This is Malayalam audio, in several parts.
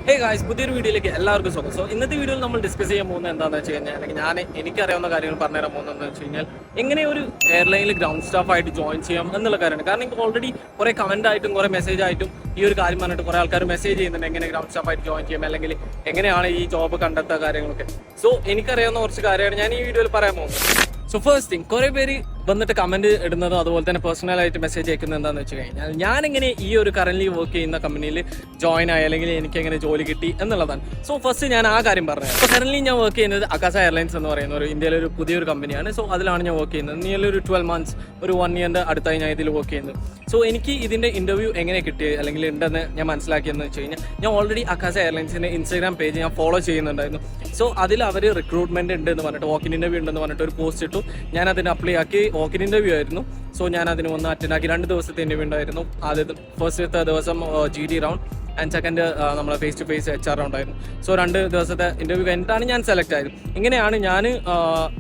ഹേ ഗായ്സ്, പുതിയൊരു വീഡിയോയിലേക്ക് എല്ലാവർക്കും സ്വാഗതം. സോ ഇന്നത്തെ വീഡിയോയിൽ നമ്മൾ ഡിസ്കസ് ചെയ്യാൻ പോകുന്നത് എന്താണെന്ന് വെച്ച് കഴിഞ്ഞാൽ, അല്ലെങ്കിൽ എനിക്കറിയാവുന്ന കാര്യങ്ങൾ പറഞ്ഞുതരാൻ പോകുന്നതെന്ന് വെച്ച് കഴിഞ്ഞാൽ, എങ്ങനെ ഒരു എയർലൈനിൽ ഗ്രൗണ്ട് സ്റ്റാഫ് ആയിട്ട് ജോയിൻ ചെയ്യാം എന്നുള്ള കാര്യമാണ്. കാരണം ഇപ്പോൾ ഓൾറെഡി കുറേ കമന്റ് ആയിട്ടും കുറേ മെസ്സേജ് ആയിട്ടും ഈ ഒരു കാര്യം പറഞ്ഞിട്ട് കുറേ ആൾക്കാർ മെസ്സേജ് ചെയ്യുന്നുണ്ട്, എങ്ങനെ ഗ്രൗണ്ട് സ്റ്റാഫ് ആയിട്ട് ജോയിൻ ചെയ്യാം, അല്ലെങ്കിൽ എങ്ങനെയാണ് ഈ ജോബ് കണ്ടെത്തുക കാര്യങ്ങളൊക്കെ. സോ എനിക്കറിയാവുന്ന കുറച്ച് കാര്യമാണ് ഞാൻ ഈ വീഡിയോയിൽ പറയാൻ പോകുന്നത്. സോ ഫസ്റ്റ് തിങ്, കുറേ പേര് വന്നിട്ട് കമന്റ് ഇടുന്നതും അതുപോലെ തന്നെ പേഴ്സണലായിട്ട് മെസ്സേജ് അയക്കുന്നത് എന്താണെന്ന് വെച്ച് കഴിഞ്ഞാൽ, ഞാനെങ്ങനെ ഈ ഒരു കറന്റ് വർക്ക് ചെയ്യുന്ന കമ്പനിയിൽ ജോയിൻ ആയി, അല്ലെങ്കിൽ എനിക്ക് എങ്ങനെ ജോലി കിട്ടി എന്നുള്ളതാണ്. സോ ഫസ്റ്റ് ഞാൻ ആ കാര്യം പറഞ്ഞു. അപ്പോൾ കറന്റ് ഞാൻ വർക്ക് ചെയ്യുന്നത് അക്കാസ എയർലൈൻസ് എന്ന് പറയുന്ന ഒരു ഇന്ത്യയിലെ ഒരു പുതിയൊരു കമ്പനിയാണ്. സോ അതിലാണ് ഞാൻ വർക്ക് ചെയ്യുന്നത്. നിയർലി ഒരു 12 months, ഒരു 1 year അടുത്തായി ഞാൻ ഇതിൽ വർക്ക് ചെയ്യുന്നത്. സോ എനിക്ക് ഇതിൻ്റെ ഇൻ്റർവ്യൂ എങ്ങനെ കിട്ടിയത് അല്ലെങ്കിൽ ഉണ്ടെന്ന് ഞാൻ മനസ്സിലാക്കിയെന്ന് വെച്ച് കഴിഞ്ഞാൽ, ഞാൻ ഓൾറെഡി അക്കാസ എയർലൈൻസിൻ്റെ ഇൻസ്റ്റാഗ്രാം പേജ് ഞാൻ ഫോളോ ചെയ്യുന്നുണ്ടായിരുന്നു. സോ അതിൽ അവർ റിക്രൂട്ട്മെന്റ് ഉണ്ട് എന്ന് പറഞ്ഞിട്ട്, വോക്കിൻ ഇൻ്റർവ്യൂ ഉണ്ടെന്ന് പറഞ്ഞിട്ട് ഒരു പോസ്റ്റ് ഇട്ടു. ഞാൻ അതിന് അപ്ലൈ ആക്കി. വോക്കിൻ ഇൻ്റർവ്യൂ ആയിരുന്നു. സോ ഞാൻ അതിന് വന്ന് അറ്റൻഡ് ആക്കി. 2 ദിവസത്തെ ഇൻ്റർവ്യൂ ഉണ്ടായിരുന്നു. ആദ്യത്തെ ഫസ്റ്റ് ദിവസം GD റൗണ്ട് ആൻഡ് സെക്കൻഡ് നമ്മളെ face to face HR round ആയിരുന്നു. സോ 2 ദിവസത്തെ ഇൻ്റർവ്യൂ കഴിഞ്ഞിട്ടാണ് ഞാൻ സെലക്ട് ആയത്. ഇങ്ങനെയാണ് ഞാൻ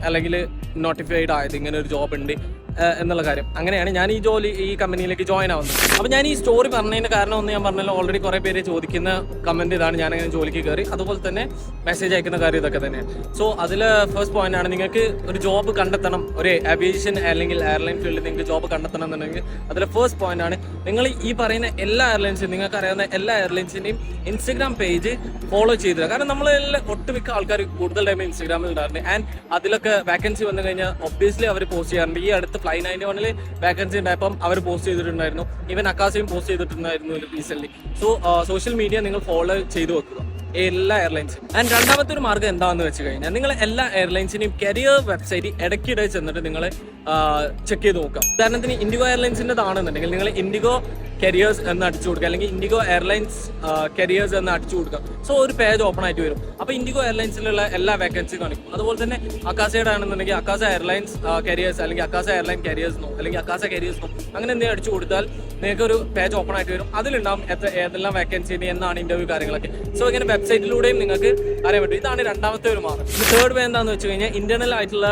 അല്ലെങ്കിൽ നോട്ടിഫൈഡ് ആയത്, ഇങ്ങനെ ഒരു ജോബ് ഉണ്ട് എന്നുള്ള കാര്യം. അങ്ങനെയാണ് ഞാൻ ഈ കമ്പനിയിലേക്ക് ജോയിൻ ആവുന്നത്. അപ്പോൾ ഞാൻ ഈ സ്റ്റോറി പറഞ്ഞതിന് കാരണം ഒന്ന് ഞാൻ പറഞ്ഞല്ലോ, ഓൾറെഡി കുറേ പേര് ചോദിക്കുന്ന കമൻറ്റ് ഇതാണ്, ഞാനങ്ങനെ ജോലിക്ക് കയറി. അതുപോലെ തന്നെ മെസ്സേജ് അയക്കുന്ന കാര്യം ഇതൊക്കെ തന്നെയാണ്. സോ അതിൽ ഫസ്റ്റ് പോയിന്റ് ആണ്, നിങ്ങൾക്ക് ഒരു ജോബ് കണ്ടെത്തണം, ഒരു ഏവിയേഷൻ അല്ലെങ്കിൽ എയർലൈൻ ഫീൽഡിൽ നിങ്ങൾക്ക് ജോബ് കണ്ടെത്തണം എന്നുണ്ടെങ്കിൽ അതിൽ ഫസ്റ്റ് പോയിന്റ് ആണ്, നിങ്ങൾ ഈ പറയുന്ന എല്ലാ എയർലൈൻസും, നിങ്ങൾക്ക് അറിയാവുന്ന എല്ലാ എയർലൈൻസിൻ്റെയും ഇൻസ്റ്റഗ്രാം പേജ് ഫോളോ ചെയ്തില്ല. കാരണം നമ്മളെല്ലാം ഒട്ടുമിക്ക ആൾക്കാർ കൂടുതൽ ടൈം ഇൻസ്റ്റഗ്രാമിൽ ഇടാറുണ്ട്. ആൻഡ് അതിലൊക്കെ വേക്കൻസി വന്നു കഴിഞ്ഞാൽ ഒബ്വിയസ്ലി അവർ പോസ്റ്റ് ചെയ്യാറുണ്ട്. ഈ അടുത്ത് Flight 91 വേക്കൻസി ഉണ്ടായപ്പം അവർ പോസ്റ്റ് ചെയ്തിട്ടുണ്ടായിരുന്നു. ഈവൻ അക്കാസയും പോസ്റ്റ് ചെയ്തിട്ടുണ്ടായിരുന്നു റീസെന്റ്. സോ സോഷ്യൽ മീഡിയ നിങ്ങൾ ഫോളോ ചെയ്ത് വെക്കുക, എല്ലാ എയർലൈൻസും. ആൻഡ് രണ്ടാമത്തെ ഒരു മാർഗ്ഗം എന്താണെന്ന് വെച്ച് കഴിഞ്ഞാൽ, നിങ്ങൾ എല്ലാ എയർലൈൻസിനെയും കരിയർ വെബ്സൈറ്റ് ഇടയ്ക്കിടെ ചെന്നിട്ട് നിങ്ങൾ ചെക്ക് ചെയ്ത് നോക്കാം. ഉദാഹരണത്തിന് ഇൻഡിഗോ എയർലൈൻസിൻ്റെതാണെന്നുണ്ടെങ്കിൽ നിങ്ങൾ ഇൻഡിഗോ കരിയേഴ്സ് എന്ന് അടിച്ചു കൊടുക്കുക, അല്ലെങ്കിൽ ഇൻഡിഗോ എയർലൈൻസ് കരിയേഴ്സ് എന്ന് അടിച്ചു കൊടുക്കുക. സോ ഒരു പേജ് ഓപ്പൺ ആയിട്ട് വരും. അപ്പോൾ ഇൻഡിഗോ എയർലൈൻസിലുള്ള എല്ലാ വേക്കൻസി കാണിക്കും. അതുപോലെ തന്നെ അക്കാസയുടെ ആണെന്നുണ്ടെങ്കിൽ അക്കാസ എയർലൈൻസ് കരിയേഴ്സ്, അല്ലെങ്കിൽ അക്കാസ എയർലൈൻ കരിയേഴ്സിനോ അല്ലെങ്കിൽ അക്കാസ കരിയേഴ്സിനോ അങ്ങനെ എന്തെങ്കിലും അടിച്ചു കൊടുത്താൽ നിങ്ങൾക്ക് ഒരു പേജ് ഓപ്പൺ ആയിട്ട് വരും. അതിലുണ്ടാവും ഏതെല്ലാം വേക്കൻസി ഉണ്ട്, എന്നാണ് ഇന്റർവ്യൂ കാര്യങ്ങളൊക്കെ. സോ ഇങ്ങനെ വെബ്സൈറ്റിലൂടെയും നിങ്ങൾക്ക് അറിയാൻ പറ്റും. ഇതാണ് രണ്ടാമത്തെ ഒരു മാർഗ്ഗം. തേർഡ് വേ എന്താണെന്ന് വെച്ച് കഴിഞ്ഞാൽ, ഇന്റേണൽ ആയിട്ടുള്ള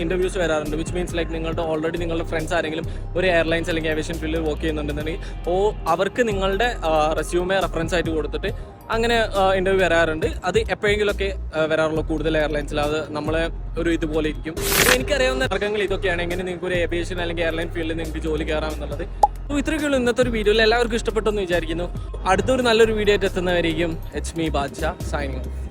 ഇന്റർവ്യൂസ് വരാറുണ്ട്. വിച്ച് മീൻസ് ലൈക്ക് ഓൾറെഡി നിങ്ങളുടെ ഫ്രണ്ട്സ് ആരെങ്കിലും ഒരു എയർലൈൻസ് അല്ലെങ്കിൽ ഏവിയേഷൻ ഫീൽഡിൽ വർക്ക് ചെയ്യുന്നുണ്ടെന്നുണ്ടെങ്കിൽ അവർക്ക് നിങ്ങളുടെ റെസ്യൂമെ റെഫറൻസ് ആയിട്ട് കൊടുത്തിട്ട് അങ്ങനെ ഇന്റർവ്യൂ വരാറുണ്ട്. അത് എപ്പോഴെങ്കിലുമൊക്കെ വരാറുള്ളൂ കൂടുതൽ എയർലൈൻസിൽ. അത് നമ്മളെ ഒരു ഇതുപോലെ ഇരിക്കും. എനിക്കറിയാവുന്ന മാർഗ്ഗങ്ങൾ ഇതൊക്കെയാണ്, എങ്ങനെ നിങ്ങൾക്ക് ഒരു ഏവിയേഷൻ അല്ലെങ്കിൽ എയർലൈൻ ഫീൽഡിൽ നിങ്ങൾക്ക് ജോലി കയറാം എന്നുള്ളത്. ഇത്രയൊക്കെയുള്ളൂ ഇന്നത്തെ ഒരു വീഡിയോയിൽ. എല്ലാവർക്കും ഇഷ്ടപ്പെട്ടെന്ന് വിചാരിക്കുന്നു. അടുത്തൊരു നല്ലൊരു വീഡിയോ ആയിട്ട് എത്തുന്നവരായിരിക്കും. It's me, Badshah, signing off.